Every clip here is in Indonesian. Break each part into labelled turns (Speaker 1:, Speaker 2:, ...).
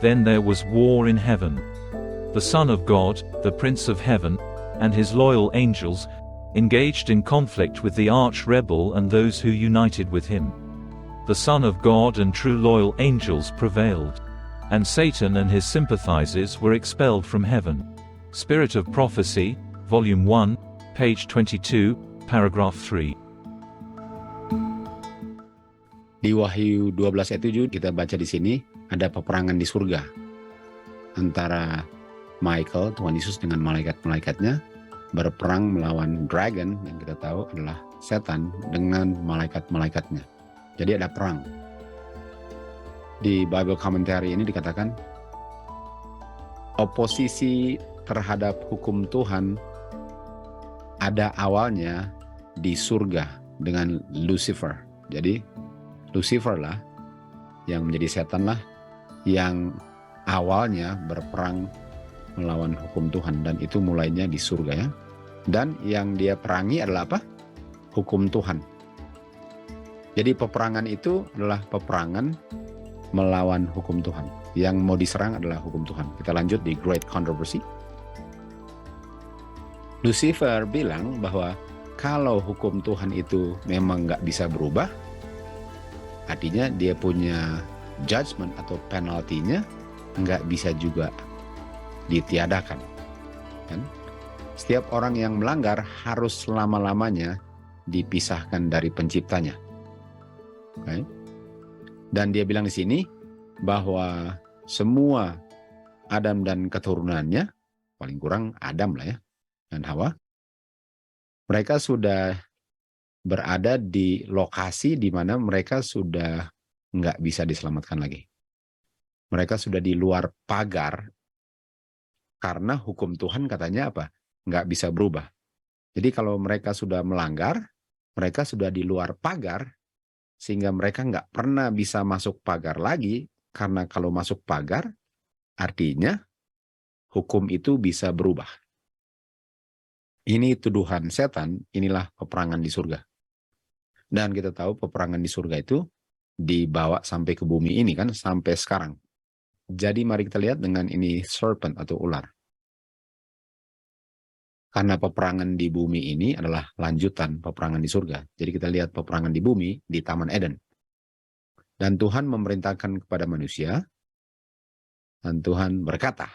Speaker 1: Then there was war in heaven. The Son of God, the Prince of Heaven, and his loyal angels, engaged in conflict with the arch-rebel and those who united with him. The Son of God and true loyal angels prevailed. And Satan and his sympathizers were expelled from heaven. Spirit of Prophecy, Volume 1, page 22, paragraph 3.
Speaker 2: Di Wahyu 12 ayat 7 kita baca di sini ada peperangan di surga antara Michael, Tuhan Yesus dengan malaikat-malaikatnya berperang melawan dragon yang kita tahu adalah setan dengan malaikat-malaikatnya. Jadi ada perang. Di Bible Commentary ini dikatakan oposisi terhadap hukum Tuhan ada awalnya di surga dengan Lucifer. Jadi Lucifer lah yang menjadi setan lah yang awalnya berperang melawan hukum Tuhan, dan itu mulainya di surga ya. Dan yang dia perangi adalah apa? Hukum Tuhan. Jadi peperangan itu adalah peperangan melawan hukum Tuhan. Yang mau diserang adalah hukum Tuhan. Kita lanjut di Great Controversy. Lucifer bilang bahwa kalau hukum Tuhan itu memang nggak bisa berubah, artinya dia punya judgment atau penaltinya nggak bisa juga ditiadakan. Kan? Setiap orang yang melanggar harus selama-lamanya dipisahkan dari penciptanya. Okay? Dan dia bilang di sini bahwa semua Adam dan keturunannya, paling kurang Adam lah ya, dan Hawa, mereka sudah berada di lokasi di mana mereka sudah nggak bisa diselamatkan lagi. Mereka sudah di luar pagar karena hukum Tuhan katanya apa? Nggak bisa berubah. Jadi kalau mereka sudah melanggar, mereka sudah di luar pagar, sehingga mereka nggak pernah bisa masuk pagar lagi, karena kalau masuk pagar, artinya hukum itu bisa berubah. Ini tuduhan setan, inilah peperangan di surga. Dan kita tahu peperangan di surga itu dibawa sampai ke bumi ini kan, sampai sekarang. Jadi mari kita lihat dengan ini serpent atau ular. Karena peperangan di bumi ini adalah lanjutan peperangan di surga. Jadi kita lihat peperangan di bumi di Taman Eden. Dan Tuhan memerintahkan kepada manusia, dan Tuhan berkata,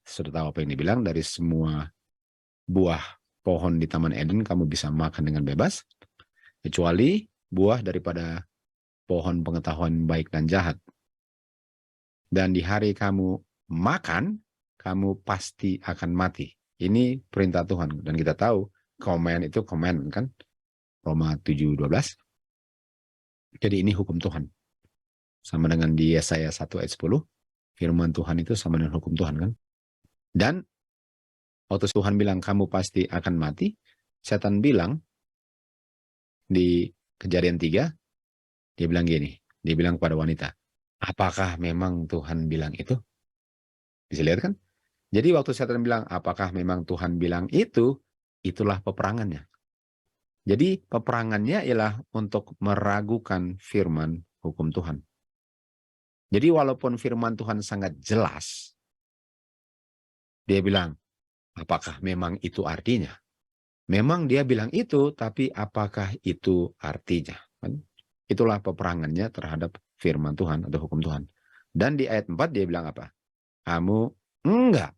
Speaker 2: sudah tahu apa yang dibilang, dari semua buah pohon di Taman Eden kamu bisa makan dengan bebas, kecuali buah daripada pohon pengetahuan baik dan jahat. Dan di hari kamu makan, kamu pasti akan mati. Ini perintah Tuhan. Dan kita tahu, command itu command kan? Roma 7:12. Jadi ini hukum Tuhan. Sama dengan di Yesaya 1 ayat 10. Firman Tuhan itu sama dengan hukum Tuhan kan? Dan waktu Tuhan bilang kamu pasti akan mati, setan bilang di Kejadian 3, dia bilang gini, dia bilang kepada wanita, apakah memang Tuhan bilang itu? Bisa lihat kan? Jadi waktu setan bilang, apakah memang Tuhan bilang itu, itulah peperangannya. Jadi peperangannya ialah untuk meragukan firman hukum Tuhan. Jadi walaupun firman Tuhan sangat jelas, dia bilang, apakah memang itu artinya? Memang dia bilang itu, tapi apakah itu artinya? Itulah peperangannya terhadap firman Tuhan atau hukum Tuhan. Dan di ayat 4 dia bilang apa? Kamu enggak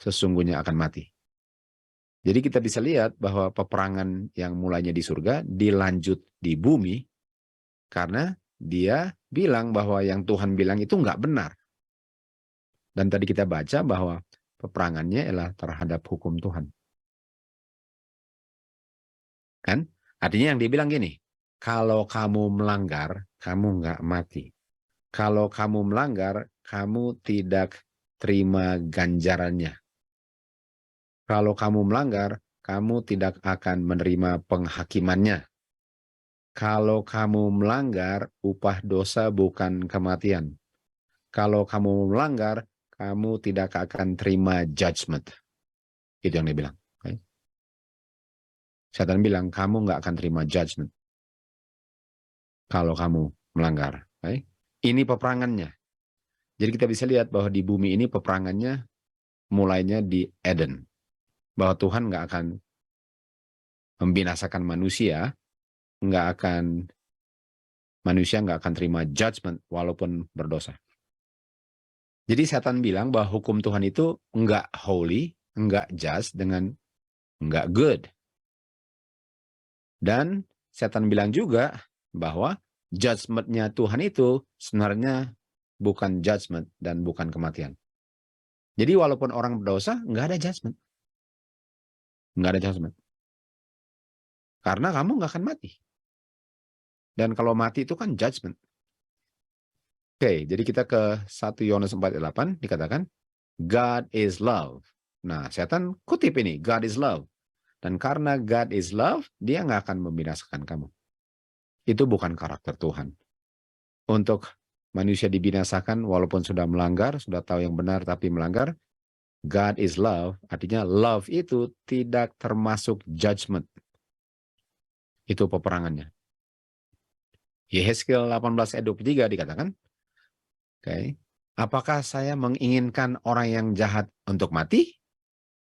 Speaker 2: sesungguhnya akan mati. Jadi kita bisa lihat bahwa peperangan yang mulainya di surga dilanjut di bumi karena dia bilang bahwa yang Tuhan bilang itu enggak benar. Dan tadi kita baca bahwa peperangannya ialah terhadap hukum Tuhan. Kan? Artinya yang dia bilang gini, kalau kamu melanggar, kamu enggak mati. Kalau kamu melanggar, kamu tidak terima ganjarannya. Kalau kamu melanggar, kamu tidak akan menerima penghakimannya. Kalau kamu melanggar, upah dosa bukan kematian. Kalau kamu melanggar, kamu tidak akan terima judgment. Itu yang dia bilang. Okay? Setan bilang, kamu nggak akan terima judgment kalau kamu melanggar. Okay? Ini peperangannya. Jadi kita bisa lihat bahwa di bumi ini peperangannya mulainya di Eden. Bahwa Tuhan nggak akan membinasakan manusia, manusia nggak akan terima judgment walaupun berdosa. Jadi setan bilang bahwa hukum Tuhan itu nggak holy, nggak just, dengan nggak good. Dan setan bilang juga bahwa judgment-nya Tuhan itu sebenarnya bukan judgment dan bukan kematian. Jadi walaupun orang berdosa, nggak ada judgment. Nggak ada judgment. Karena kamu nggak akan mati. Dan kalau mati itu kan judgment. Oke, jadi kita ke 1 Yohanes 4:8 dikatakan, God is love. Nah, setan kutip ini, God is love. Dan karena God is love, dia nggak akan membinasakan kamu. Itu bukan karakter Tuhan. Untuk manusia dibinasakan walaupun sudah melanggar, sudah tahu yang benar tapi melanggar, God is love, artinya love itu tidak termasuk judgment. Itu peperangannya. Yehezkiel 18 ayat 23 dikatakan, okay, apakah saya menginginkan orang yang jahat untuk mati?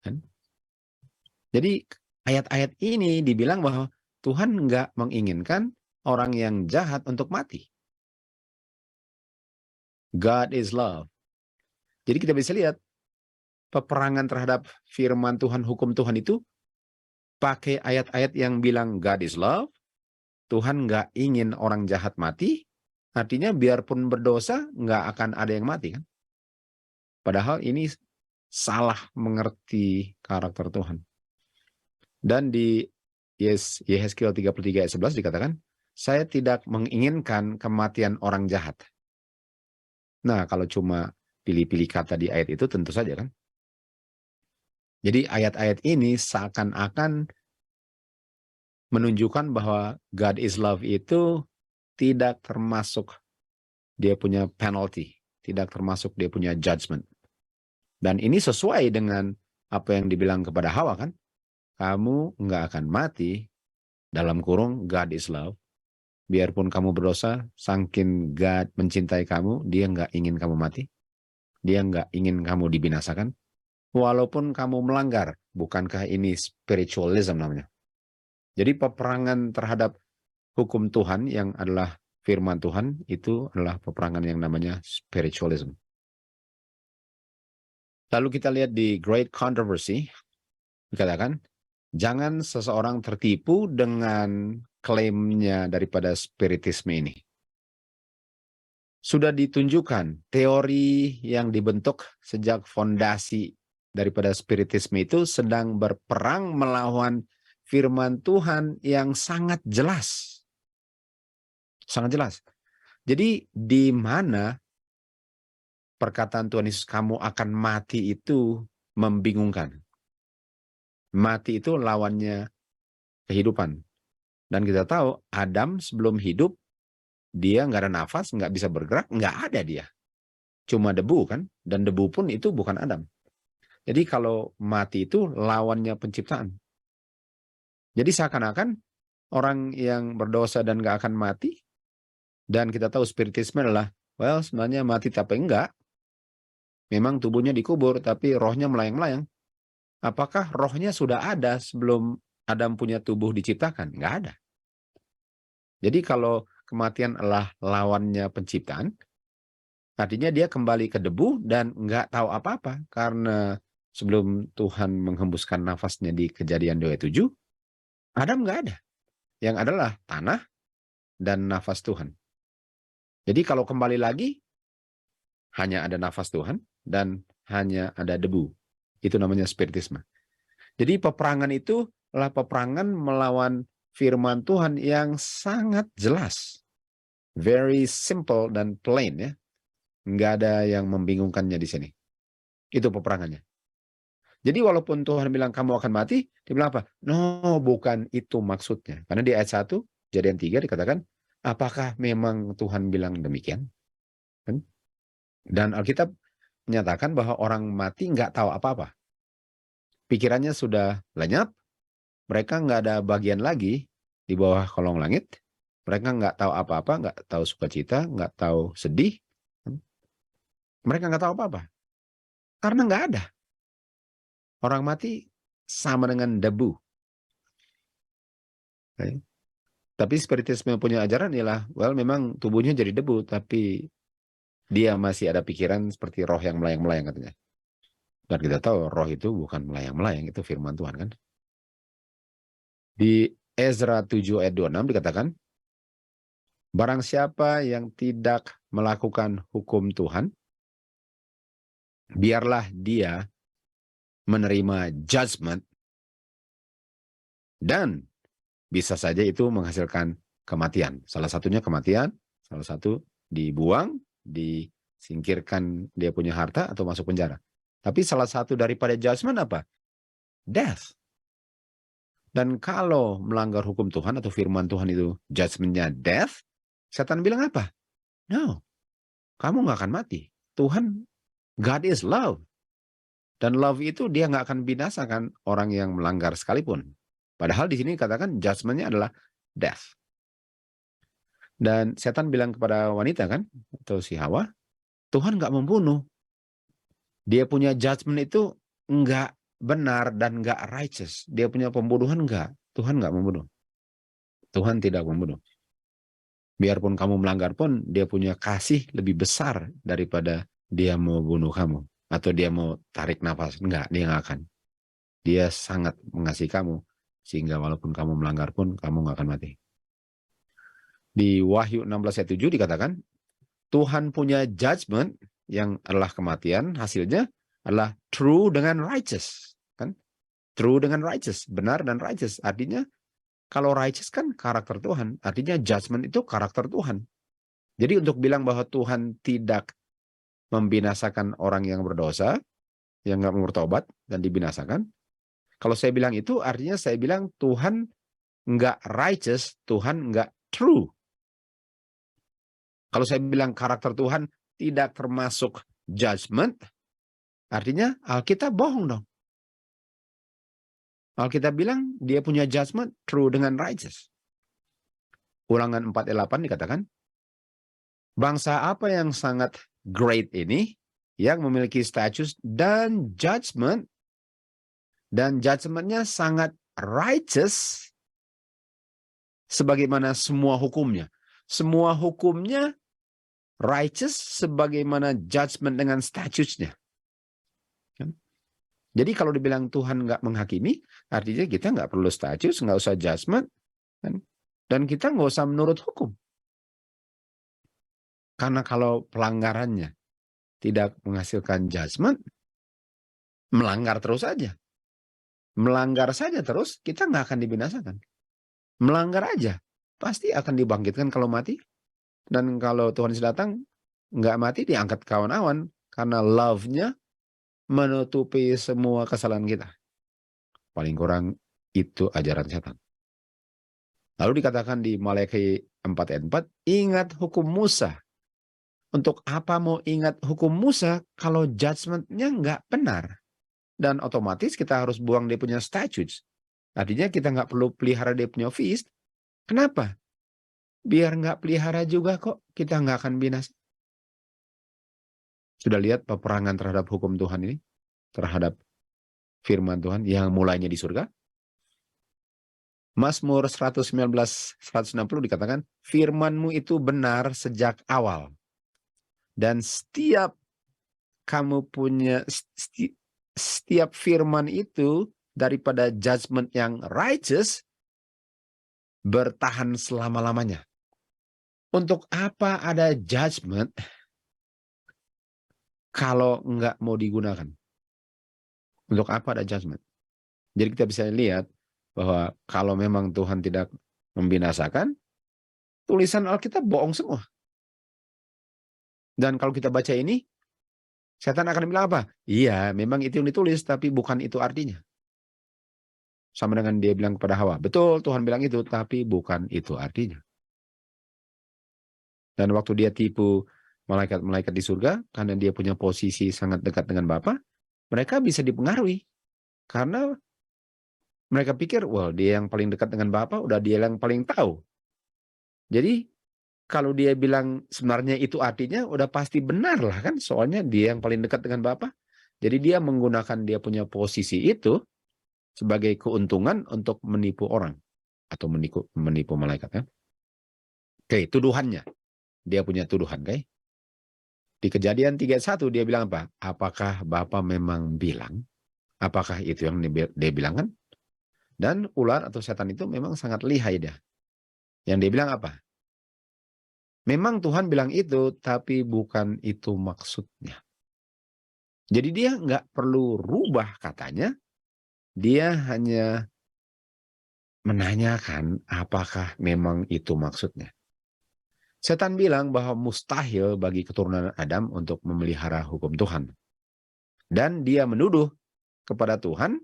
Speaker 2: Kan? Jadi ayat-ayat ini dibilang bahwa Tuhan nggak menginginkan orang yang jahat untuk mati. God is love. Jadi kita bisa lihat peperangan terhadap firman Tuhan, hukum Tuhan itu pakai ayat-ayat yang bilang God is love, Tuhan nggak ingin orang jahat mati, artinya biarpun berdosa nggak akan ada yang mati kan. Padahal ini salah mengerti karakter Tuhan. Dan di Yehezkiel 33 ayat 11 dikatakan, saya tidak menginginkan kematian orang jahat. Nah, kalau cuma pilih-pilih kata di ayat itu tentu saja kan. Jadi ayat-ayat ini seakan-akan menunjukkan bahwa God is love itu tidak termasuk dia punya penalty, tidak termasuk dia punya judgment. Dan ini sesuai dengan apa yang dibilang kepada Hawa kan. Kamu nggak akan mati, dalam kurung God is love. Biarpun kamu berdosa, saking God mencintai kamu, dia nggak ingin kamu mati. Dia nggak ingin kamu dibinasakan. Walaupun kamu melanggar, bukankah ini spiritualism namanya? Jadi peperangan terhadap hukum Tuhan yang adalah firman Tuhan, itu adalah peperangan yang namanya spiritualism. Lalu kita lihat di Great Controversy, dikatakan, jangan seseorang tertipu dengan klaimnya daripada spiritisme ini. Sudah ditunjukkan teori yang dibentuk sejak fondasi daripada spiritisme itu sedang berperang melawan firman Tuhan yang sangat jelas. Sangat jelas. Jadi di mana perkataan Tuhan Yesus kamu akan mati itu membingungkan. Mati itu lawannya kehidupan. Dan kita tahu Adam sebelum hidup, dia nggak ada nafas, nggak bisa bergerak, nggak ada dia. Cuma debu kan, dan debu pun itu bukan Adam. Jadi kalau mati itu lawannya penciptaan. Jadi seakan-akan orang yang berdosa dan nggak akan mati, dan kita tahu spiritisme adalah, well sebenarnya mati tapi enggak. Memang tubuhnya dikubur, tapi rohnya melayang-layang. Apakah rohnya sudah ada sebelum Adam punya tubuh diciptakan? Nggak ada. Jadi kalau kematian adalah lawannya penciptaan, artinya dia kembali ke debu dan nggak tahu apa-apa. Karena sebelum Tuhan menghembuskan nafasnya di Kejadian 2:7, Adam nggak ada. Yang adalah tanah dan nafas Tuhan. Jadi kalau kembali lagi, hanya ada nafas Tuhan dan hanya ada debu. Itu namanya spiritisme. Jadi peperangan itu adalah peperangan melawan firman Tuhan yang sangat jelas. Very simple dan plain ya. Nggak ada yang membingungkannya di sini. Itu peperangannya. Jadi walaupun Tuhan bilang kamu akan mati, dia bilang apa? No, bukan itu maksudnya. Karena di ayat 1, Kejadian 3 dikatakan, apakah memang Tuhan bilang demikian? Dan Alkitab menyatakan bahwa orang mati nggak tahu apa-apa. Pikirannya sudah lenyap, mereka nggak ada bagian lagi di bawah kolong langit, mereka nggak tahu apa-apa, nggak tahu sukacita, nggak tahu sedih. Mereka nggak tahu apa-apa. Karena nggak ada. Orang mati sama dengan debu. Oke. Tapi spiritisme punya ajaran ialah, memang tubuhnya jadi debu, tapi dia masih ada pikiran seperti roh yang melayang-melayang katanya. Dan kita tahu roh itu bukan melayang-melayang, itu firman Tuhan kan. Di Ezra 7 ayat 26 dikatakan, barang siapa yang tidak melakukan hukum Tuhan, biarlah dia menerima judgment, dan bisa saja itu menghasilkan kematian. Salah satunya kematian, salah satu dibuang, disingkirkan dia punya harta atau masuk penjara. Tapi salah satu daripada judgment apa? Death. Dan kalau melanggar hukum Tuhan atau firman Tuhan itu judgment-nya death, setan bilang apa? No, kamu nggak akan mati. Tuhan, God is love. Dan love itu dia nggak akan binasakan orang yang melanggar sekalipun. Padahal di sini katakan judgment-nya adalah death. Dan setan bilang kepada wanita kan, atau si Hawa, Tuhan nggak membunuh. Dia punya judgment itu nggak benar dan nggak righteous. Dia punya pembunuhan nggak. Tuhan nggak membunuh. Tuhan tidak membunuh. Biarpun kamu melanggar pun, dia punya kasih lebih besar daripada dia mau bunuh kamu. Atau dia mau tarik nafas. Enggak, dia nggak akan. Dia sangat mengasihi kamu. Sehingga walaupun kamu melanggar pun, kamu nggak akan mati. Di Wahyu 16 ayat 7 dikatakan, Tuhan punya judgment yang adalah kematian, hasilnya adalah true dengan righteous. Kan? True dengan righteous, benar dan righteous. Artinya, kalau righteous kan karakter Tuhan. Artinya judgment itu karakter Tuhan. Jadi untuk bilang bahwa Tuhan tidak membinasakan orang yang berdosa, yang nggak mau bertobat dan dibinasakan. Kalau saya bilang itu, artinya saya bilang Tuhan nggak righteous, Tuhan nggak true. Kalau saya bilang karakter Tuhan tidak termasuk judgment, artinya Alkitab bohong dong. Alkitab bilang dia punya judgment true dengan righteous. Ulangan 4 ayat 8 dikatakan, bangsa apa yang sangat great ini, yang memiliki status dan judgment-nya sangat righteous, sebagaimana semua hukumnya. Semua hukumnya righteous sebagaimana judgment dengan statusnya. Jadi kalau dibilang Tuhan nggak menghakimi, artinya kita nggak perlu status, nggak usah judgment, dan kita nggak usah menurut hukum. Karena kalau pelanggarannya tidak menghasilkan judgment, melanggar terus saja. Melanggar saja terus, kita nggak akan dibinasakan. Melanggar aja, pasti akan dibangkitkan kalau mati. Dan kalau Tuhan sudah datang, nggak mati, diangkat kawan awan. Karena love-nya menutupi semua kesalahan kita. Paling kurang itu ajaran setan. Lalu dikatakan di Maleakhi 4 ayat 4, ingat hukum Musa. Untuk apa mau ingat hukum Musa kalau judgment-nya nggak benar? Dan otomatis kita harus buang dia punya statutes. Artinya kita nggak perlu pelihara dia punya feast. Kenapa? Biar nggak pelihara juga kok, kita nggak akan binasa. Sudah lihat peperangan terhadap hukum Tuhan ini? Terhadap firman Tuhan yang mulainya di surga? Mazmur 119:160 dikatakan, firman-Mu itu benar sejak awal. Dan setiap kamu punya, setiap firman itu daripada judgment yang righteous, bertahan selama-lamanya. Untuk apa ada judgment kalau nggak mau digunakan? Untuk apa ada judgment? Jadi kita bisa lihat bahwa kalau memang Tuhan tidak membinasakan, tulisan Alkitab bohong semua. Dan kalau kita baca ini, setan akan bilang apa? Iya, memang itu yang ditulis, tapi bukan itu artinya. Sama dengan dia bilang kepada Hawa, betul Tuhan bilang itu, tapi bukan itu artinya. Dan waktu dia tipu malaikat-malaikat di surga, karena dia punya posisi sangat dekat dengan Bapa, mereka bisa dipengaruhi. Karena mereka pikir, dia yang paling dekat dengan Bapa, udah dia yang paling tahu. Jadi, kalau dia bilang sebenarnya itu artinya udah pasti benar lah kan, soalnya dia yang paling dekat dengan Bapa. Jadi dia menggunakan dia punya posisi itu sebagai keuntungan untuk menipu orang atau menipu malaikat kan. Oke, tuduhannya. Dia punya tuduhan, oke? Di Kejadian 3:1 dia bilang apa? Apakah Bapa memang bilang? Apakah itu yang dia bilang kan? Dan ular atau setan itu memang sangat lihai dia. Yang dia bilang apa? Memang Tuhan bilang itu, tapi bukan itu maksudnya. Jadi dia nggak perlu rubah katanya, dia hanya menanyakan apakah memang itu maksudnya. Setan bilang bahwa mustahil bagi keturunan Adam untuk memelihara hukum Tuhan. Dan dia menuduh kepada Tuhan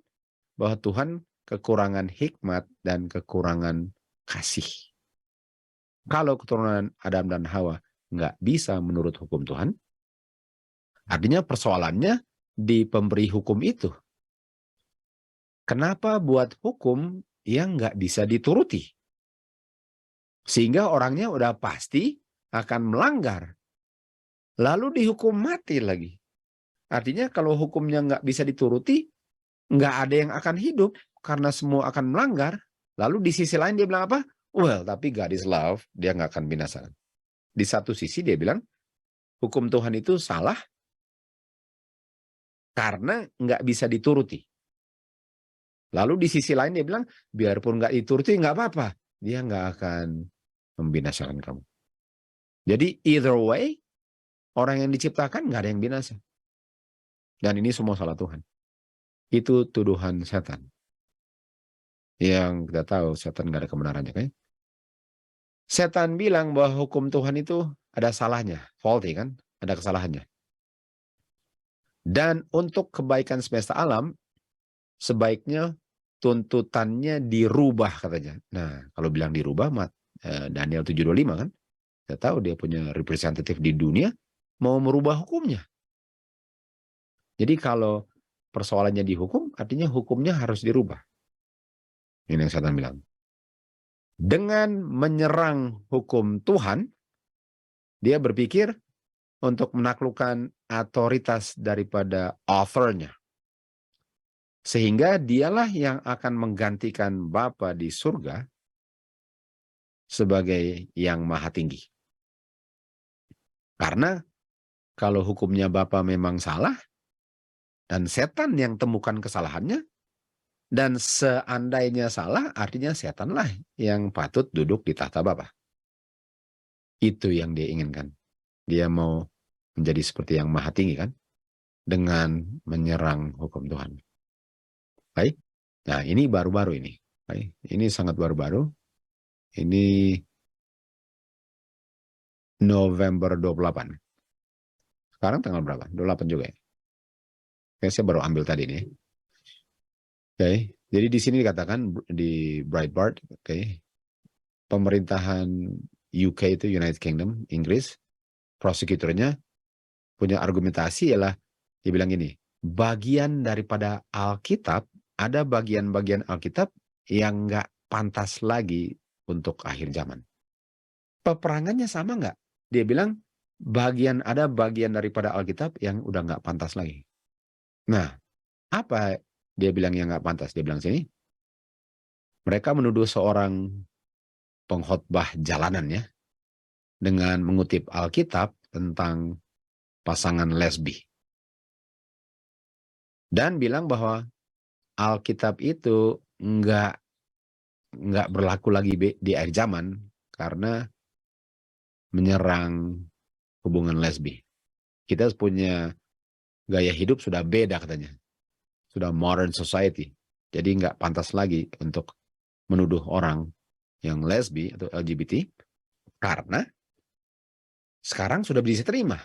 Speaker 2: bahwa Tuhan kekurangan hikmat dan kekurangan kasih. Kalau keturunan Adam dan Hawa nggak bisa menurut hukum Tuhan, artinya persoalannya di pemberi hukum itu. Kenapa buat hukum yang nggak bisa dituruti? Sehingga orangnya udah pasti akan melanggar. Lalu dihukum mati lagi. Artinya kalau hukumnya nggak bisa dituruti, nggak ada yang akan hidup karena semua akan melanggar. Lalu di sisi lain dia bilang apa? Well, tapi God is love, dia nggak akan binasa. Di satu sisi dia bilang, hukum Tuhan itu salah karena nggak bisa dituruti. Lalu di sisi lain dia bilang, biarpun nggak dituruti nggak apa-apa, dia nggak akan membinasakan kamu. Jadi either way, orang yang diciptakan nggak ada yang binasa. Dan ini semua salah Tuhan. Itu tuduhan setan. Yang kita tahu setan nggak ada kebenarannya kan? Setan bilang bahwa hukum Tuhan itu ada salahnya, faulty kan? Ada kesalahannya. Dan untuk kebaikan semesta alam, sebaiknya tuntutannya dirubah katanya. Nah, kalau bilang dirubah, Daniel 7:25 kan? Kita tahu dia punya representatif di dunia, mau merubah hukumnya. Jadi kalau persoalannya dihukum, artinya hukumnya harus dirubah. Ini yang setan bilang. Dengan menyerang hukum Tuhan, dia berpikir untuk menaklukkan otoritas daripada author-nya. Sehingga dialah yang akan menggantikan Bapa di surga sebagai yang maha tinggi. Karena kalau hukumnya Bapa memang salah, dan setan yang temukan kesalahannya, dan seandainya salah, artinya setanlah yang patut duduk di tahta Bapa. Itu yang dia inginkan. Dia mau menjadi seperti yang maha tinggi kan, dengan menyerang hukum Tuhan. Baik. Nah, ini baru-baru ini. Baik. Ini sangat baru-baru. Ini November 28. Sekarang tanggal berapa? 28 juga ya. Oke, saya baru ambil tadi nih. Oke. Jadi di sini dikatakan di Breitbart, oke. Pemerintahan UK itu United Kingdom, Inggris, prosekutornya punya argumentasi ialah dia bilang gini, bagian daripada Alkitab, ada bagian-bagian Alkitab yang nggak pantas lagi untuk akhir zaman. Peperangannya sama nggak? Dia bilang ada bagian daripada Alkitab yang udah nggak pantas lagi. Nah, apa dia bilang yang nggak pantas? Dia bilang sini, mereka menuduh seorang pengkhotbah jalanan ya, dengan mengutip Alkitab tentang pasangan lesbi. Dan bilang bahwa Alkitab itu nggak berlaku lagi di akhir zaman karena menyerang hubungan lesbi. Kita punya gaya hidup sudah beda katanya. Sudah modern society. Jadi nggak pantas lagi untuk menuduh orang yang lesbi atau LGBT karena sekarang sudah bisa terima.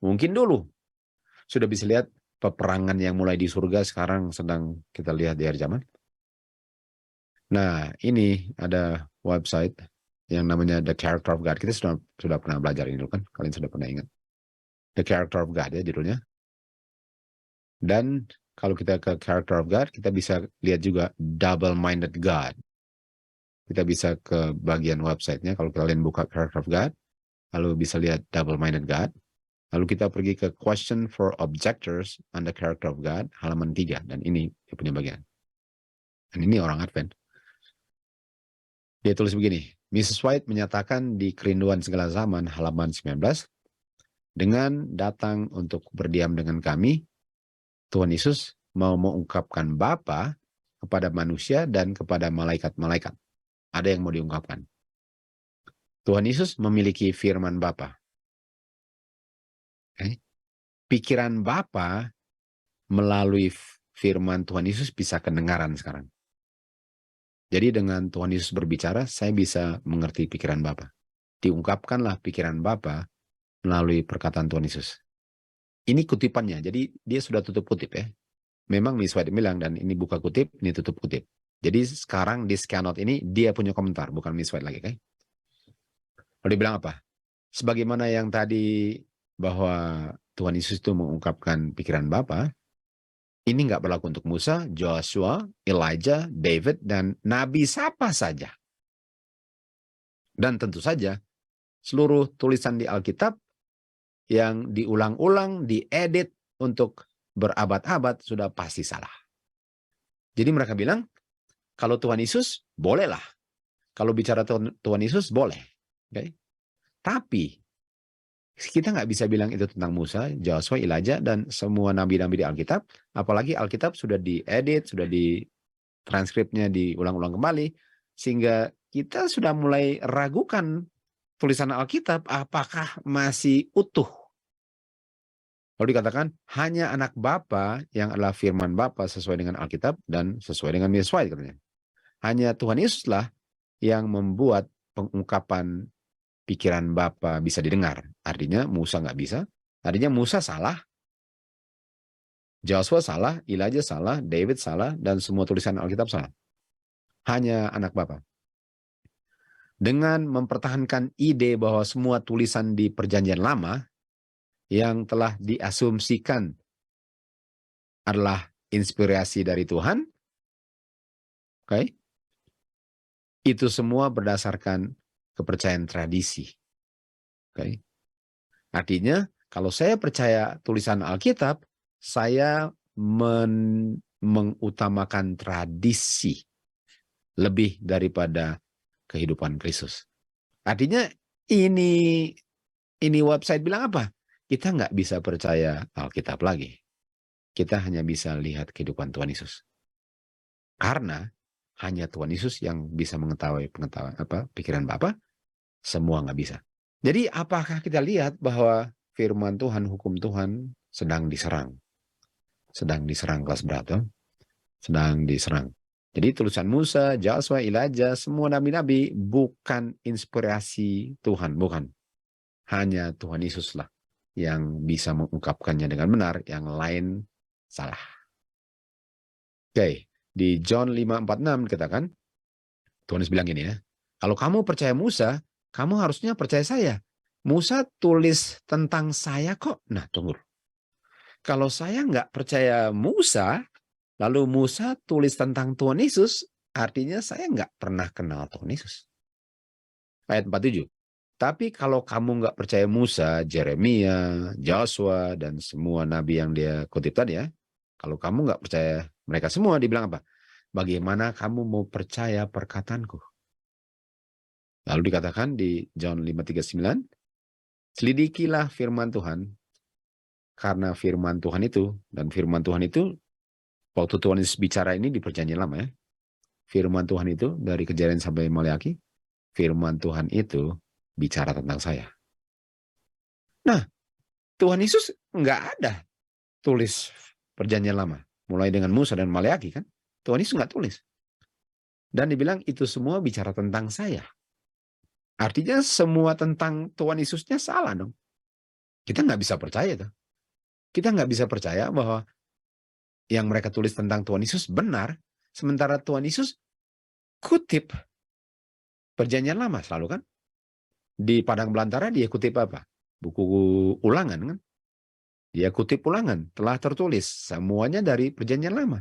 Speaker 2: Mungkin dulu sudah bisa lihat peperangan yang mulai di surga sekarang sedang kita lihat di akhir zaman. Nah, ini ada website yang namanya The Character of God. Kita sudah pernah belajar ini dulu kan? Kalian sudah pernah ingat? The Character of God ya judulnya. Dan kalau kita ke Character of God, kita bisa lihat juga Double-Minded God. Kita bisa ke bagian websitenya, kalau kalian buka Character of God, lalu bisa lihat Double-Minded God. Lalu kita pergi ke Question for Objectors on the Character of God, halaman 3. Dan ini dia punya bagian. Dan ini orang Advent. Dia tulis begini, Mrs. White menyatakan di Kerinduan Segala Zaman, halaman 19, dengan datang untuk berdiam dengan kami, Tuhan Yesus mau mengungkapkan Bapa kepada manusia dan kepada malaikat-malaikat. Ada yang mau diungkapkan. Tuhan Yesus memiliki firman Bapa. Pikiran Bapa melalui firman Tuhan Yesus bisa kedengaran sekarang. Jadi dengan Tuhan Yesus berbicara, saya bisa mengerti pikiran Bapa. Diungkapkanlah pikiran Bapa melalui perkataan Tuhan Yesus. Ini kutipannya, jadi dia sudah tutup kutip ya. Memang Miss White bilang, dan ini buka kutip, ini tutup kutip. Jadi sekarang di Scannote ini, dia punya komentar, bukan Miss White lagi. Okay? Lalu dia bilang apa? Sebagaimana yang tadi bahwa Tuhan Yesus itu mengungkapkan pikiran Bapa, ini nggak berlaku untuk Musa, Joshua, Elijah, David, dan Nabi siapa saja. Dan tentu saja, seluruh tulisan di Alkitab yang diulang-ulang, diedit untuk berabad-abad sudah pasti salah. Jadi mereka bilang, kalau Tuhan Yesus, bolehlah. Kalau bicara Tuhan Yesus, boleh. Okay? Tapi, kita nggak bisa bilang itu tentang Musa, Joshua, Elijah, dan semua nabi-nabi di Alkitab. Apalagi Alkitab sudah diedit, sudah di transkripnya diulang-ulang kembali, sehingga kita sudah mulai ragukan tulisan Alkitab apakah masih utuh. Lalu dikatakan, hanya anak Bapa yang adalah firman Bapa sesuai dengan Alkitab dan sesuai dengan Mrs. White, katanya. Hanya Tuhan Yesuslah yang membuat pengungkapan pikiran Bapa bisa didengar. Artinya Musa nggak bisa. Artinya Musa salah, Joshua salah, Elijah salah, David salah, dan semua tulisan Alkitab salah. Hanya anak Bapa. Dengan mempertahankan ide bahwa semua tulisan di Perjanjian Lama yang telah diasumsikan adalah inspirasi dari Tuhan, okay? Itu semua berdasarkan kepercayaan tradisi. Okay? Artinya, kalau saya percaya tulisan Alkitab, saya mengutamakan tradisi lebih daripada kehidupan Kristus. Artinya, ini website bilang apa? Kita nggak bisa percaya Alkitab lagi. Kita hanya bisa lihat kehidupan Tuhan Yesus. Karena hanya Tuhan Yesus yang bisa mengetahui pikiran Bapa, semua nggak bisa. Jadi apakah kita lihat bahwa firman Tuhan, hukum Tuhan sedang diserang? Sedang diserang kelas berapa? Sedang diserang. Jadi tulisan Musa, Joshua, Elijah, semua nabi-nabi bukan inspirasi Tuhan, bukan. Hanya Tuhan Yesuslah yang bisa mengungkapkannya dengan benar, yang lain salah. Oke. Di John 5:46 dikatakan, Tuhan Yesus bilang gini ya, kalau kamu percaya Musa, kamu harusnya percaya saya. Musa tulis tentang saya kok. Nah, tunggu. Kalau saya nggak percaya Musa, lalu Musa tulis tentang Tuhan Yesus, artinya saya nggak pernah kenal Tuhan Yesus. Ayat 47. Tapi kalau kamu nggak percaya Musa, Jeremia, Joshua, dan semua nabi yang dia kutip tadi ya, kalau kamu nggak percaya mereka semua, dibilang apa? Bagaimana kamu mau percaya perkataanku? Lalu dikatakan di John 5:39, selidikilah firman Tuhan, karena firman Tuhan itu, dan firman Tuhan itu, waktu Tuhan Yesus bicara ini di Perjanjian Lama ya, firman Tuhan itu dari Kejadian sampai Maleakhi, firman Tuhan itu bicara tentang saya. Nah, Tuhan Yesus nggak ada tulis Perjanjian Lama, mulai dengan Musa dan Maleakhi kan, Tuhan Yesus nggak tulis. Dan dibilang itu semua bicara tentang saya. Artinya semua tentang Tuhan Yesusnya salah dong. Kita nggak bisa percaya tuh. Kita nggak bisa percaya bahwa yang mereka tulis tentang Tuhan Yesus benar, sementara Tuhan Yesus kutip Perjanjian Lama selalu kan. Di Padang Belantara dia kutip apa? Buku Ulangan kan. Dia kutip Ulangan, telah tertulis semuanya dari Perjanjian Lama.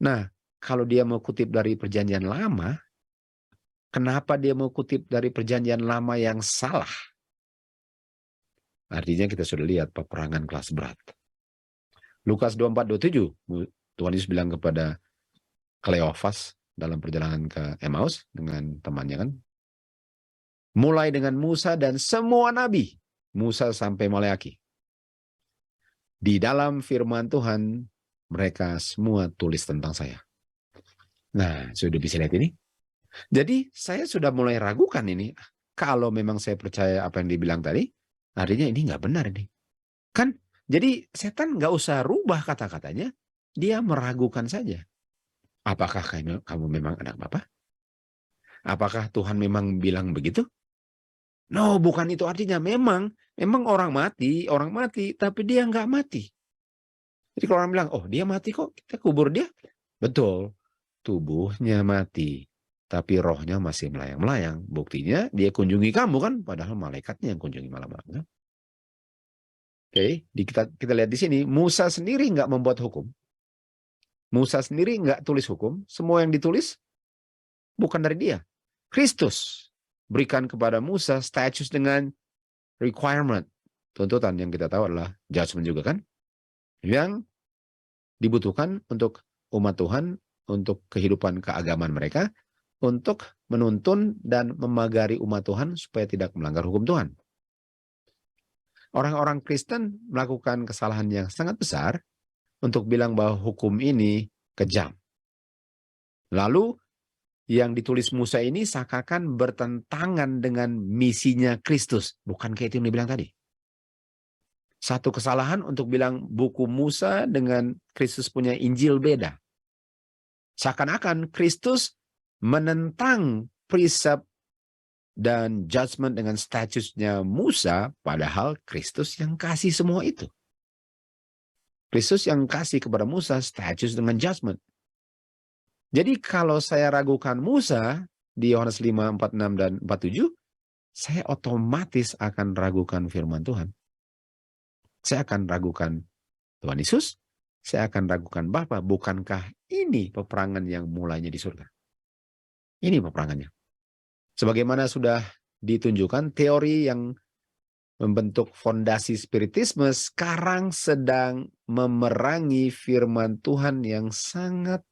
Speaker 2: Nah, kalau dia mau kutip dari Perjanjian Lama, Kenapa dia mau kutip dari perjanjian lama yang salah? Artinya kita sudah lihat peperangan kelas berat. Lukas 24-27, Tuhan Yesus bilang kepada Kleofas dalam perjalanan ke Emmaus dengan temannya kan, mulai dengan Musa dan semua nabi, Musa sampai Maleaki. Di dalam firman Tuhan, mereka semua tulis tentang saya. Nah, sudah bisa lihat ini? Jadi, saya sudah mulai ragukan ini. Kalau memang saya percaya apa yang dibilang tadi, artinya ini nggak benar ini. Kan, jadi setan nggak usah rubah kata-katanya, dia meragukan saja. Apakah kamu memang anak Bapa? Apakah Tuhan memang bilang begitu? No, bukan itu artinya. Memang orang mati, tapi dia nggak mati. Jadi kalau orang bilang, oh dia mati kok, kita kubur dia. Betul, tubuhnya mati, tapi rohnya masih melayang-melayang. Buktinya dia kunjungi kamu kan, padahal malaikatnya yang kunjungi malam-malam. Oke, kita lihat di sini, Musa sendiri nggak membuat hukum. Musa sendiri nggak tulis hukum. Semua yang ditulis bukan dari dia. Kristus berikan kepada Musa status dengan requirement. Tuntutan yang kita tahu adalah judgment juga kan. Yang dibutuhkan untuk umat Tuhan, untuk kehidupan keagamaan mereka, untuk menuntun dan memagari umat Tuhan supaya tidak melanggar hukum Tuhan. Orang-orang Kristen melakukan kesalahan yang sangat besar untuk bilang bahwa hukum ini kejam. Lalu yang ditulis Musa ini seakan-akan bertentangan dengan misinya Kristus. Bukan kayak itu yang dibilang tadi. Satu kesalahan untuk bilang buku Musa dengan Kristus punya Injil beda. Seakan-akan Kristus menentang precept dan judgment dengan statusnya Musa, padahal Kristus yang kasih semua itu. Kristus yang kasih kepada Musa status dengan judgment. Jadi kalau saya ragukan Musa di Yohanes 5, 46 dan 47, saya otomatis akan ragukan firman Tuhan. Saya akan ragukan Tuhan Yesus, saya akan ragukan Bapa. Bukankah ini peperangan yang mulainya di surga? Ini peperangannya. Sebagaimana sudah ditunjukkan, teori yang membentuk fondasi spiritisme sekarang sedang memerangi firman Tuhan yang sangat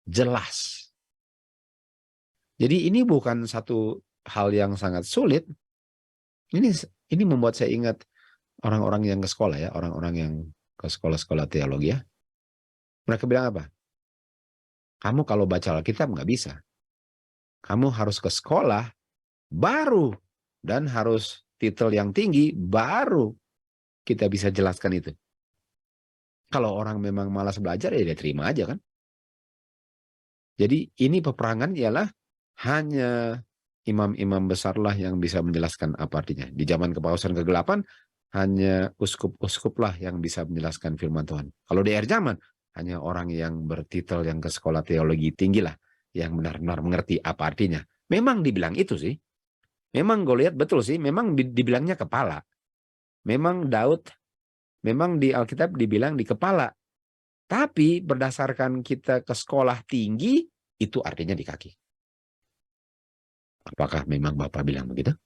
Speaker 2: jelas. Jadi ini bukan satu hal yang sangat sulit. Ini membuat saya ingat orang-orang yang ke sekolah ya, orang-orang yang ke sekolah-sekolah teologi ya. Mereka bilang apa? Kamu kalau baca Alkitab nggak bisa. Kamu harus ke sekolah baru dan harus titel yang tinggi baru kita bisa jelaskan itu. Kalau orang memang malas belajar ya dia terima aja kan. Jadi ini peperangan ialah hanya imam-imam besarlah yang bisa menjelaskan apa artinya. Di zaman kepausan ke-8 hanya uskup-uskup lah yang bisa menjelaskan firman Tuhan. Kalau di akhir zaman hanya orang yang bertitel yang ke sekolah teologi tinggi lah yang benar-benar mengerti apa artinya. Memang dibilang itu sih. Memang gue lihat betul sih, memang dibilangnya kepala. Memang Daud, memang di Alkitab dibilang di kepala. Tapi berdasarkan kita ke sekolah tinggi, itu artinya di kaki. Apakah memang Bapak bilang begitu?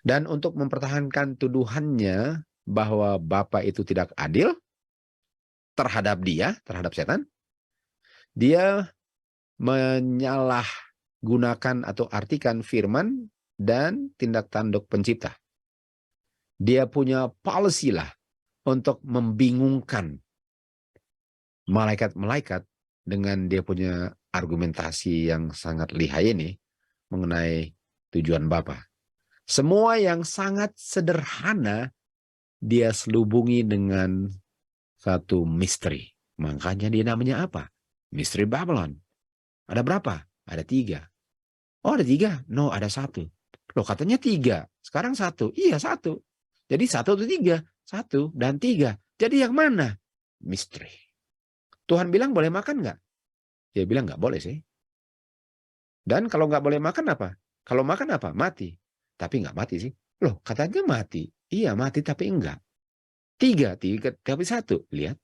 Speaker 2: Dan untuk mempertahankan tuduhannya bahwa Bapak itu tidak adil terhadap dia, terhadap setan, dia menyalahgunakan atau artikan firman dan tindak tanduk pencipta. Dia punya policy lah untuk membingungkan malaikat-malaikat dengan dia punya argumentasi yang sangat lihai ini mengenai tujuan Bapa. Semua yang sangat sederhana dia selubungi dengan satu misteri. Makanya dia namanya apa? Misteri Babylon. Ada berapa? Ada 3. Oh ada 3? No ada 1. Loh katanya 3. Sekarang 1. Iya 1. Jadi 1 atau 3? 1 dan 3. Jadi yang mana? Misteri. Tuhan bilang boleh makan nggak? Dia bilang nggak boleh sih. Dan kalau nggak boleh makan apa? Kalau makan apa? Mati. Tapi nggak mati sih. Loh katanya mati. Iya mati tapi enggak. 3 tapi 1. Lihat.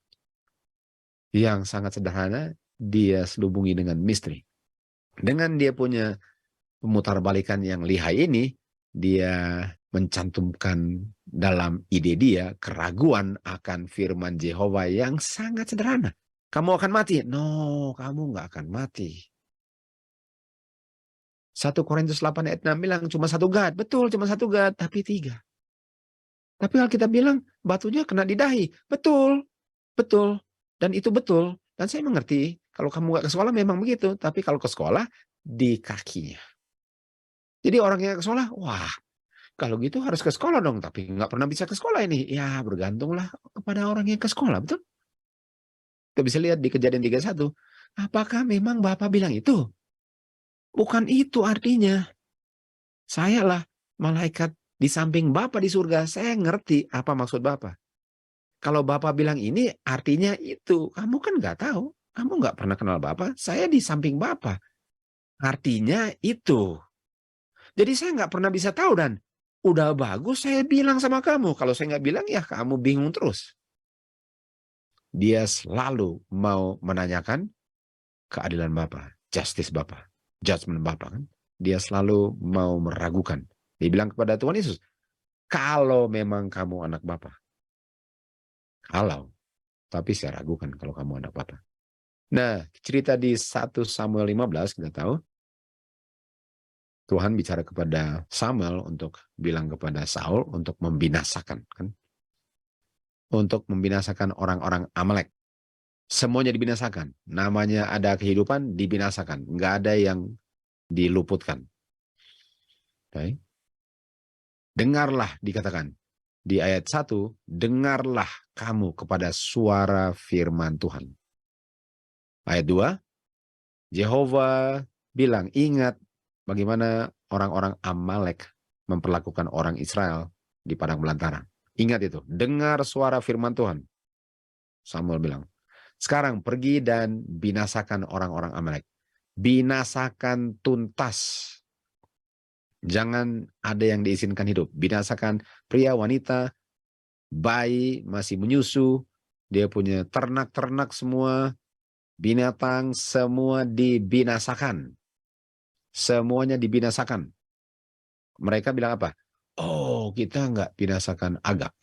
Speaker 2: Yang sangat sederhana dia selubungi dengan misteri. Dengan dia punya pemutarbalikan yang lihai ini, dia mencantumkan dalam ide dia keraguan akan firman Yehova yang sangat sederhana. Kamu akan mati. No, kamu nggak akan mati. 1 Korintus 8 ayat 6 bilang cuma satu God. Betul, cuma satu God, tapi 3. Tapi Alkitab bilang batunya kena di dahi. Betul, betul. Dan itu betul. Dan saya mengerti, kalau kamu nggak ke sekolah memang begitu. Tapi kalau ke sekolah, di kakinya. Jadi orang yang ke sekolah, wah, kalau gitu harus ke sekolah dong. Tapi nggak pernah bisa ke sekolah ini. Ya, bergantunglah kepada orang yang ke sekolah, betul? Kita bisa lihat di Kejadian 31. Apakah memang Bapak bilang itu? Bukan itu artinya. Saya lah malaikat di samping Bapak di surga. Saya ngerti apa maksud Bapak. Kalau Bapak bilang ini artinya itu. Kamu kan nggak tahu. Kamu nggak pernah kenal Bapak. Saya di samping Bapak. Artinya itu. Jadi saya nggak pernah bisa tahu dan udah bagus saya bilang sama kamu. Kalau saya nggak bilang ya kamu bingung terus. Dia selalu mau menanyakan keadilan Bapak. Justice Bapak. Judgment Bapak kan. Dia selalu mau meragukan. Dia bilang kepada Tuhan Yesus, kalau memang kamu anak Bapa. Kalau. Tapi saya ragukan kalau kamu anak Bapa. Nah, cerita di 1 Samuel 15 kita tahu. Tuhan bicara kepada Samuel untuk bilang kepada Saul untuk membinasakan. Kan? Untuk membinasakan orang-orang Amalek. Semuanya dibinasakan. Namanya ada kehidupan, dibinasakan. Nggak ada yang diluputkan. Okay. Dengarlah dikatakan. Di ayat 1, dengarlah kamu kepada suara firman Tuhan. Ayat 2, Yehova bilang, ingat bagaimana orang-orang Amalek memperlakukan orang Israel di padang belantara. Ingat itu, dengar suara firman Tuhan. Samuel bilang, sekarang pergi dan binasakan orang-orang Amalek. Binasakan tuntas. Jangan ada yang diizinkan hidup. Binasakan pria, wanita, bayi, masih menyusu. Dia punya ternak-ternak semua. Binatang semua dibinasakan. Semuanya dibinasakan. Mereka bilang apa? Oh, kita nggak binasakan Agag.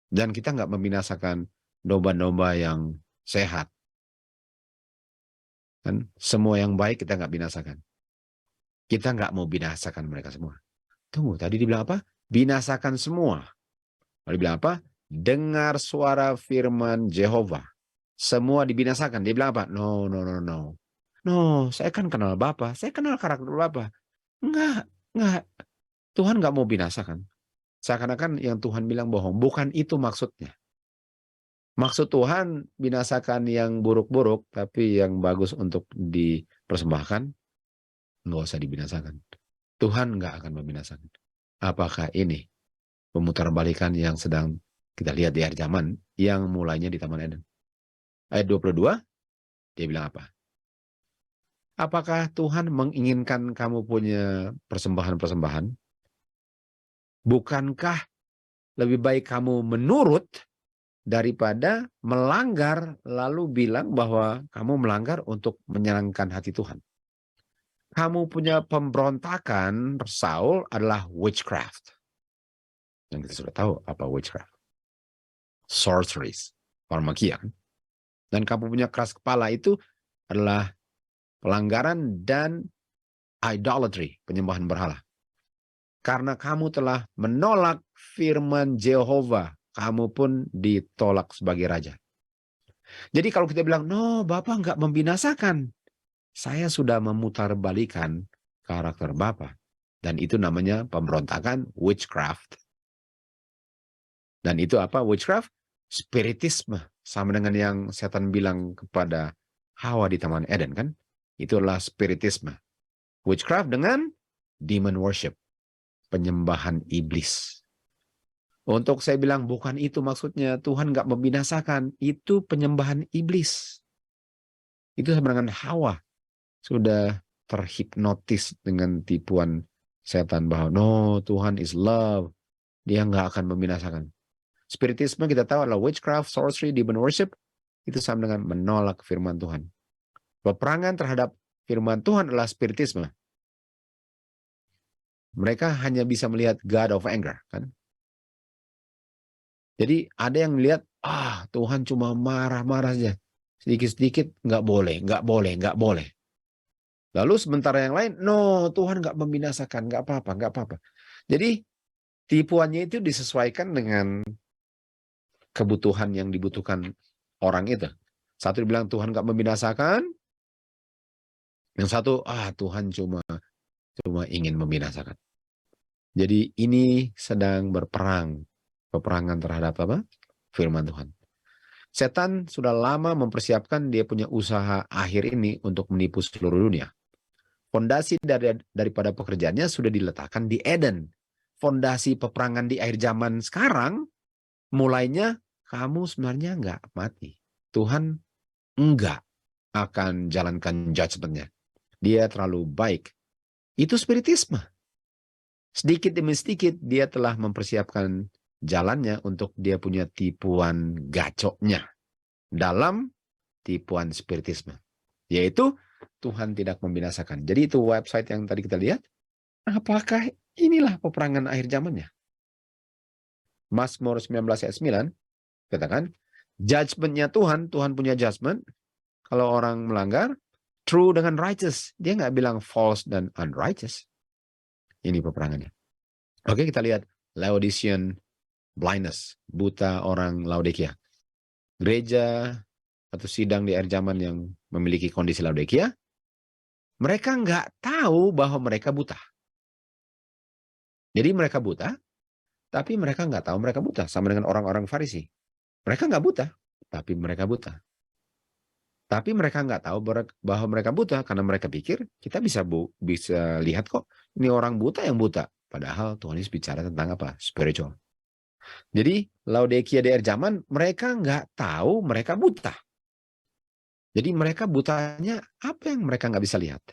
Speaker 2: Dan kita nggak membinasakan domba-domba yang sehat. Kan? Semua yang baik kita nggak binasakan. Kita nggak mau binasakan mereka semua. Tunggu, tadi dibilang apa? Binasakan semua. Lalu dibilang apa? Dengar suara firman Yehova. Semua dibinasakan. Dia bilang apa? No, no, no, no. No, saya kan kenal Bapak. Saya kenal karakter Bapak. Enggak. Tuhan nggak mau binasakan. Seakan-akan yang Tuhan bilang bohong. Bukan itu maksudnya. Maksud Tuhan binasakan yang buruk-buruk, tapi yang bagus untuk dipersembahkan, nggak usah dibinasakan. Tuhan nggak akan membinasakan. Apakah ini pemutarbalikan yang sedang kita lihat di akhir zaman, yang mulainya di Taman Eden? Ayat 22, dia bilang apa? Apakah Tuhan menginginkan kamu punya persembahan-persembahan? Bukankah lebih baik kamu menurut daripada melanggar lalu bilang bahwa kamu melanggar untuk menyenangkan hati Tuhan? Kamu punya pemberontakan, Saul, adalah witchcraft. Dan kita sudah tahu apa witchcraft. Sorceries, farmakia. Dan kamu punya keras kepala itu adalah pelanggaran dan idolatry, penyembahan berhala. Karena kamu telah menolak firman Yehova, kamu pun ditolak sebagai raja. Jadi kalau kita bilang, no, Bapak nggak membinasakan. Saya sudah memutarbalikan karakter Bapak. Dan itu namanya pemberontakan, witchcraft. Dan itu apa witchcraft? Spiritisme. Sama dengan yang setan bilang kepada Hawa di Taman Eden kan? Itu adalah spiritisme. Witchcraft dengan demon worship. Penyembahan iblis. Untuk saya bilang bukan itu maksudnya. Tuhan nggak membinasakan. Itu penyembahan iblis. Itu sama dengan Hawa. Sudah terhipnotis dengan tipuan setan bahwa no, Tuhan is love. Dia nggak akan membinasakan. Spiritisme kita tahu adalah witchcraft, sorcery, demon worship. Itu sama dengan menolak firman Tuhan. Peperangan terhadap firman Tuhan adalah spiritisme. Mereka hanya bisa melihat God of anger, kan? Jadi ada yang melihat, Tuhan cuma marah-marah saja. Sedikit-sedikit nggak boleh, nggak boleh, nggak boleh. Lalu sementara yang lain, no, Tuhan nggak membinasakan, nggak apa-apa, nggak apa-apa. Jadi tipuannya itu disesuaikan dengan kebutuhan yang dibutuhkan orang itu. Satu bilang Tuhan nggak membinasakan, yang satu, Tuhan cuma ingin membinasakan. Jadi ini sedang berperang, peperangan terhadap apa? Firman Tuhan. Setan sudah lama mempersiapkan dia punya usaha akhir ini untuk menipu seluruh dunia. Fondasi daripada pekerjaannya sudah diletakkan di Eden. Fondasi peperangan di akhir zaman sekarang, mulainya kamu sebenarnya nggak mati. Tuhan enggak akan jalankan judgment-nya. Dia terlalu baik. Itu spiritisme. Sedikit demi sedikit dia telah mempersiapkan jalannya untuk dia punya tipuan gacoknya dalam tipuan spiritisme. Yaitu Tuhan tidak membinasakan. Jadi itu website yang tadi kita lihat. Apakah inilah peperangan akhir zamannya? Mazmur 19 ayat 9 katakan, judgment-nya Tuhan punya judgment. Kalau orang melanggar, true dengan righteous. Dia nggak bilang false dan unrighteous. Ini peperangannya. Oke, kita lihat Laodicean blindness, buta orang Laodikia. Gereja atau sidang di akhir zaman yang memiliki kondisi Laodikia, mereka nggak tahu bahwa mereka buta. Jadi mereka buta, tapi mereka nggak tahu mereka buta. Sama dengan orang-orang Farisi. Mereka nggak buta, tapi mereka buta. Tapi mereka nggak tahu bahwa mereka buta karena mereka pikir kita bisa lihat kok ini orang buta yang buta. Padahal Tuhan Yesus bicara tentang apa? Spiritual. Jadi Laodikia di akhir zaman mereka nggak tahu mereka buta. Jadi mereka butanya apa yang mereka nggak bisa lihat?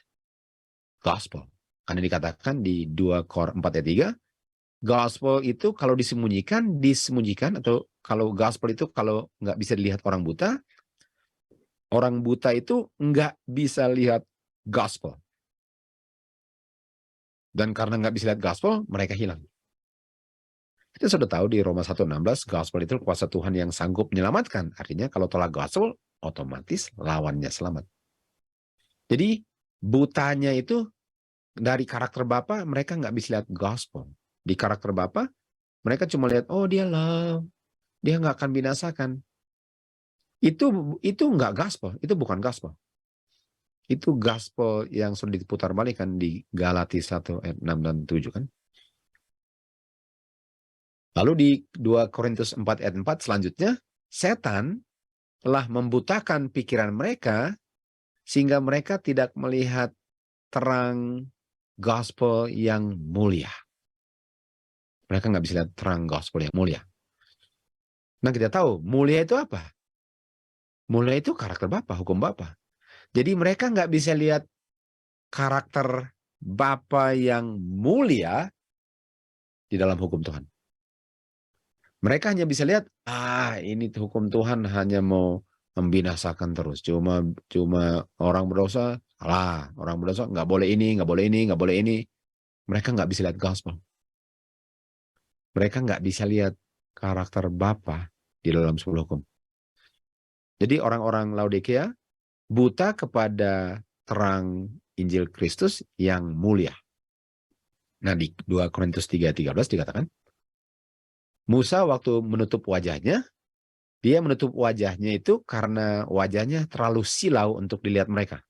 Speaker 2: Gospel. Karena dikatakan di 2 Kor 4 ayat 3, gospel itu kalau disembunyikan, atau kalau gospel itu kalau nggak bisa dilihat orang buta itu nggak bisa lihat gospel. Dan karena nggak bisa lihat gospel, mereka hilang. Kita sudah tahu di Roma 1:16, gospel itu kuasa Tuhan yang sanggup menyelamatkan. Artinya kalau tolak gospel, otomatis lawannya selamat. Jadi butanya itu dari karakter Bapa, mereka nggak bisa lihat gospel. Di karakter Bapa, mereka cuma lihat, dia love, dia nggak akan binasakan. Itu nggak gospel, itu bukan gospel. Itu gospel yang sudah diputar balikan di Galati 1 ayat 6 dan 7 kan. Lalu di 2 Korintus 4 ayat 4 selanjutnya, setan telah membutakan pikiran mereka sehingga mereka tidak melihat terang gospel yang mulia. Mereka nggak bisa lihat terang gospel yang mulia. Nah, kita tahu mulia itu apa? Mulia itu karakter Bapa, hukum Bapa. Jadi mereka nggak bisa lihat karakter Bapa yang mulia di dalam hukum Tuhan. Mereka hanya bisa lihat, ini hukum Tuhan hanya mau membinasakan terus. Cuma orang berdosa, orang berdosa nggak boleh ini, nggak boleh ini, nggak boleh ini. Mereka nggak bisa lihat gospel. Mereka nggak bisa lihat karakter Bapa di dalam sebuah hukum. Jadi orang-orang Laodikia buta kepada terang Injil Kristus yang mulia. Nah, di 2 Korintus 3:13 dikatakan, Musa waktu menutup wajahnya, dia menutup wajahnya itu karena wajahnya terlalu silau untuk dilihat mereka.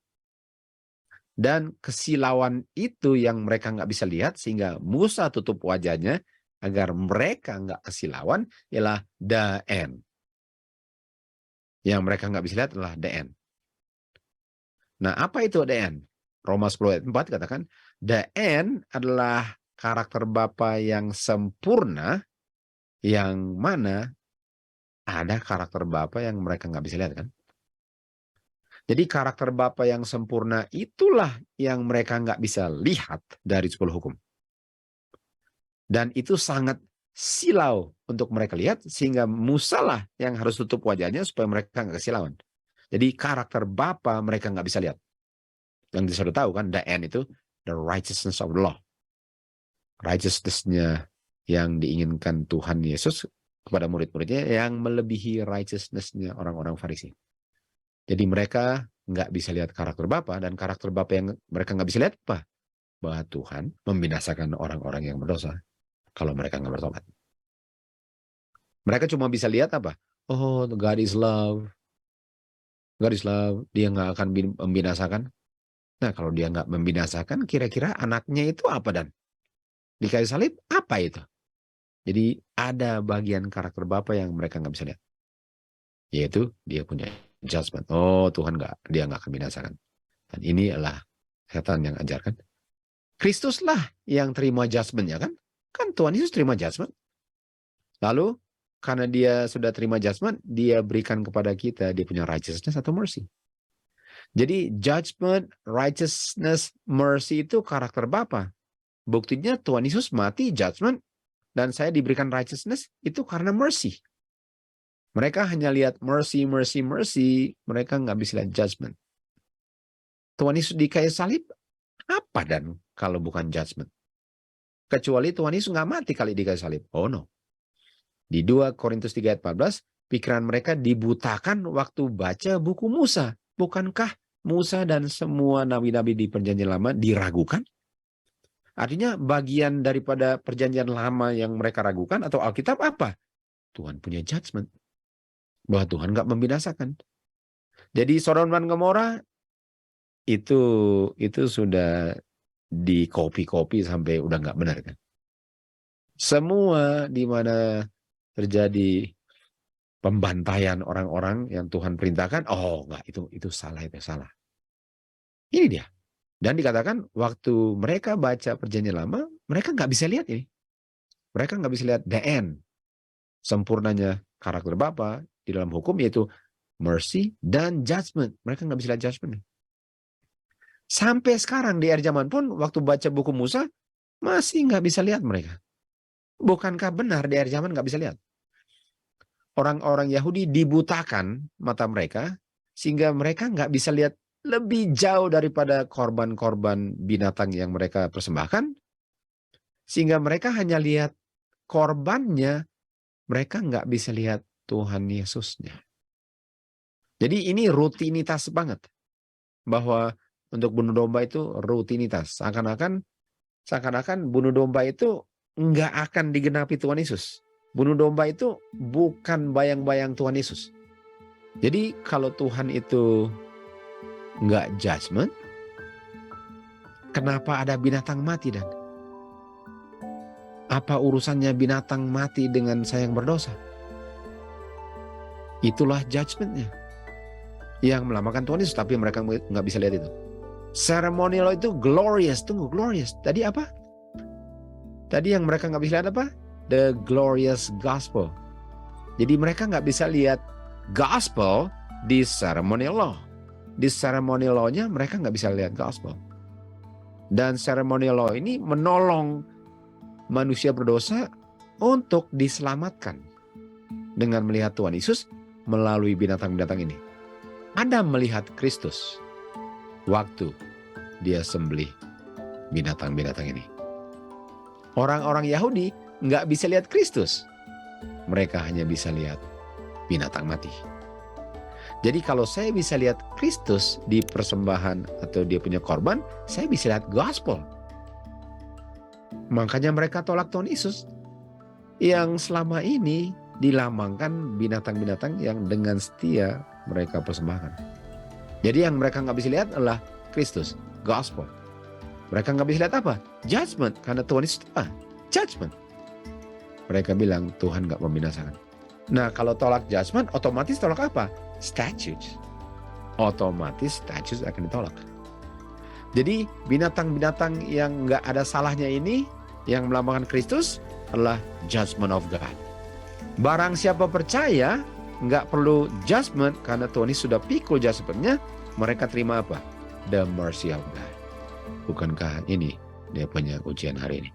Speaker 2: Dan kesilauan itu yang mereka nggak bisa lihat, sehingga Musa tutup wajahnya agar mereka nggak kesilauan, ialah the end. Yang mereka nggak bisa lihat adalah the end. Nah, apa itu the end? Roma 10 ayat 4 katakan, the end adalah karakter Bapa yang sempurna, yang mana ada karakter Bapa yang mereka nggak bisa lihat kan. Jadi karakter Bapa yang sempurna itulah yang mereka nggak bisa lihat dari 10 hukum. Dan itu sangat silau untuk mereka lihat, sehingga Musa lah yang harus tutup wajahnya supaya mereka nggak kesilauan. Jadi karakter Bapa mereka nggak bisa lihat. Yang sudah tahu kan, the end itu the righteousness of the law. righteousness-nya yang diinginkan Tuhan Yesus kepada murid-muridnya yang melebihi righteousness-nya orang-orang Farisi. Jadi mereka nggak bisa lihat karakter Bapa, dan karakter Bapa yang mereka nggak bisa lihat apa? Bahwa Tuhan membinasakan orang-orang yang berdosa kalau mereka nggak bertobat. Mereka cuma bisa lihat apa? Oh, God is love. God is love. Dia nggak akan membinasakan. Nah, kalau dia nggak membinasakan, kira-kira anaknya itu apa dan? Di kayu salib, apa itu? Jadi ada bagian karakter Bapa yang mereka nggak bisa lihat. Yaitu dia punya judgment. Oh, Tuhan dia nggak akan binasakan. Dan ini adalah setan yang ajarkan. Kristuslah yang terima judgment-nya kan? Kan Tuhan Yesus terima judgment. Lalu, karena dia sudah terima judgment, dia berikan kepada kita, dia punya righteousness atau mercy. Jadi judgment, righteousness, mercy itu karakter Bapa. Buktinya Tuhan Yesus mati, judgment, dan saya diberikan righteousness, itu karena mercy. Mereka hanya lihat mercy, mercy, mercy. Mereka nggak bisa lihat judgment. Tuhan Yesus di kayu salib, apa dan kalau bukan judgment? Kecuali Tuhan Yesus nggak mati kali di kayu salib. Oh no. Di 2 Korintus 3 ayat 14, pikiran mereka dibutakan waktu baca buku Musa. Bukankah Musa dan semua nabi-nabi di Perjanjian Lama diragukan? Artinya bagian daripada Perjanjian Lama yang mereka ragukan atau Alkitab apa? Tuhan punya judgment. Bahwa Tuhan nggak membinasakan. Jadi Sodom dan Gomora itu sudah di copy sampai udah nggak benar kan. Semua di mana terjadi pembantaian orang-orang yang Tuhan perintahkan, oh enggak, itu salah, itu salah. Ini dia. Dan dikatakan waktu mereka baca Perjanjian Lama, mereka nggak bisa lihat ini. Mereka nggak bisa lihat the end, sempurnanya karakter Bapa di dalam hukum, yaitu mercy dan judgment. Mereka nggak bisa lihat judgment. Sampai sekarang di akhir zaman pun, waktu baca buku Musa, masih nggak bisa lihat mereka. Bukankah benar di akhir zaman nggak bisa lihat? Orang-orang Yahudi dibutakan mata mereka, sehingga mereka nggak bisa lihat lebih jauh daripada korban-korban binatang yang mereka persembahkan, sehingga mereka hanya lihat korbannya, mereka nggak bisa lihat Tuhan Yesusnya. Jadi ini rutinitas banget, bahwa untuk bunuh domba itu rutinitas. Seakan-akan bunuh domba itu nggak akan digenapi Tuhan Yesus. Bunuh domba itu bukan bayang-bayang Tuhan Yesus. Jadi kalau Tuhan itu nggak judgment, kenapa ada binatang mati dan? Apa urusannya binatang mati dengan saya yang berdosa? Itulah judgmentnya yang melambangkan Tuhan Yesus, tapi mereka nggak bisa lihat itu. Ceremonial itu glorious, glorious. Tadi apa? Tadi yang mereka nggak bisa lihat apa? The glorious gospel. Jadi mereka nggak bisa lihat gospel di ceremonial law. Di ceremonial law-nya mereka nggak bisa lihat gospel. Dan ceremonial law ini menolong manusia berdosa untuk diselamatkan dengan melihat Tuhan Yesus melalui binatang-binatang ini. Adam melihat Kristus waktu dia sembelih binatang-binatang ini. Orang-orang Yahudi nggak bisa lihat Kristus. Mereka hanya bisa lihat binatang mati. Jadi kalau saya bisa lihat Kristus di persembahan atau dia punya korban, saya bisa lihat gospel. Makanya mereka tolak Tuhan Yesus yang selama ini dilambangkan binatang-binatang yang dengan setia mereka persembahkan. Jadi yang mereka nggak bisa lihat adalah Kristus, gospel. Mereka nggak bisa lihat apa? Judgment, karena Tuhan Yesus apa? Judgment. Mereka bilang Tuhan nggak membinasakan. Nah kalau tolak judgment, otomatis tolak apa? Statutes. Otomatis statutes akan ditolak. Jadi binatang-binatang yang nggak ada salahnya ini, yang melambangkan Kristus, adalah judgment of God. Barang siapa percaya, nggak perlu judgment, karena Tuhan Yesus sudah pikul judgmentnya, mereka terima apa? The mercy of God. Bukankah ini dia punya ujian hari ini?